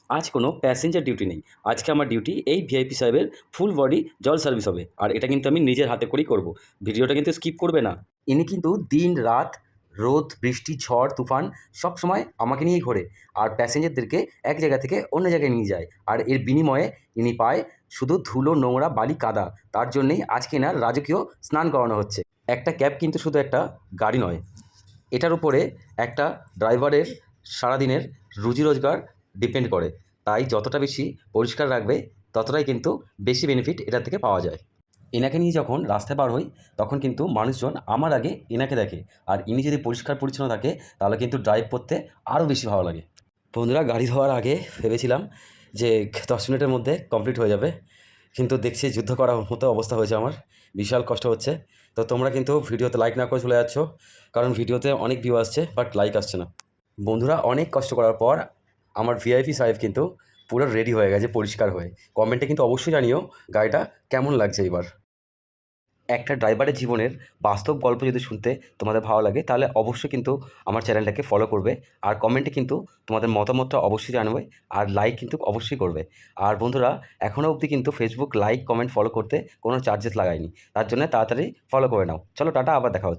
আজ কোনো passenger duty নেই। আজকে আমার ডিউটি এই ভিআইপি সাহেবের ফুল বডি জল সার্ভিস হবে। আর এটা কিন্তু আমি নিজের হাতে করেই করব। ভিডিওটা কিন্তু স্কিপ করবে না। ইনি কিন্তু দিন রাত রোদ বৃষ্টি ঝড় তুফান সবসময় আমাকে নিয়েই ঘোরে। আর প্যাসেঞ্জারদেরকে এক জায়গা থেকে অন্য জায়গায় নিয়ে যায়। আর এর বিনিময়ে ইনি পায় শুধু ধুলো নোংরা বালি কাদা। তার জন্যেই আজকে এনার রাজকীয় স্নান করানো হচ্ছে। একটা ক্যাব কিন্তু শুধু একটা গাড়ি নয়, এটার উপরে একটা ড্রাইভারের সারাদিনের রুজি রোজগার ডিপেন্ড করে। তাই যতটা বেশি পরিষ্কার রাখবে ততটাই কিন্তু বেশি বেনিফিট এটা থেকে পাওয়া যায়। এনাকে নিয়ে যখন রাস্তায় পার হই তখন কিন্তু মানুষজন আমার আগে এনাকে দেখে। আর ইনি যদি পরিষ্কার পরিচ্ছন্ন থাকে তাহলে কিন্তু ড্রাইভ করতে আরও বেশি ভালো লাগে। বন্ধুরা, গাড়ি ধোয়ার আগে ভেবেছিলাম যে 10 মিনিটের মধ্যে কমপ্লিট হয়ে যাবে, কিন্তু দেখছি যুদ্ধ করার মতো অবস্থা হয়েছে আমার। বিশাল কষ্ট হচ্ছে। তো তোমরা কিন্তু ভিডিওতে লাইক না করে চলে যাচ্ছ, কারণ ভিডিওতে অনেক ভিউ আসছে বাট লাইক আসছে না। বন্ধুরা, অনেক কষ্ট করার পর আমার ভিআইপি সাহেব কিন্তু পুরো রেডি হয়ে গেছে পরিষ্কার হয়ে। কমেন্টে কিন্তু অবশ্যই জানিও গাড়িটা কেমন লাগছে এবার। একটা ড্রাইভারের জীবনের বাস্তব গল্প যদি শুনতে তোমাদের ভালো লাগে তাহলে অবশ্যই কিন্তু আমার চ্যানেলটাকে ফলো করবে। আর কমেন্টে কিন্তু তোমাদের মতামতটা অবশ্যই জানাবে। আর লাইক কিন্তু অবশ্যই করবে। আর বন্ধুরা, এখনও অবধি কিন্তু ফেসবুক লাইক কমেন্ট ফলো করতে কোনো চার্জেস লাগায়নি। তার জন্য তাড়াতাড়ি ফলো করে নাও। চলো টাটা, আবার দেখা হচ্ছে।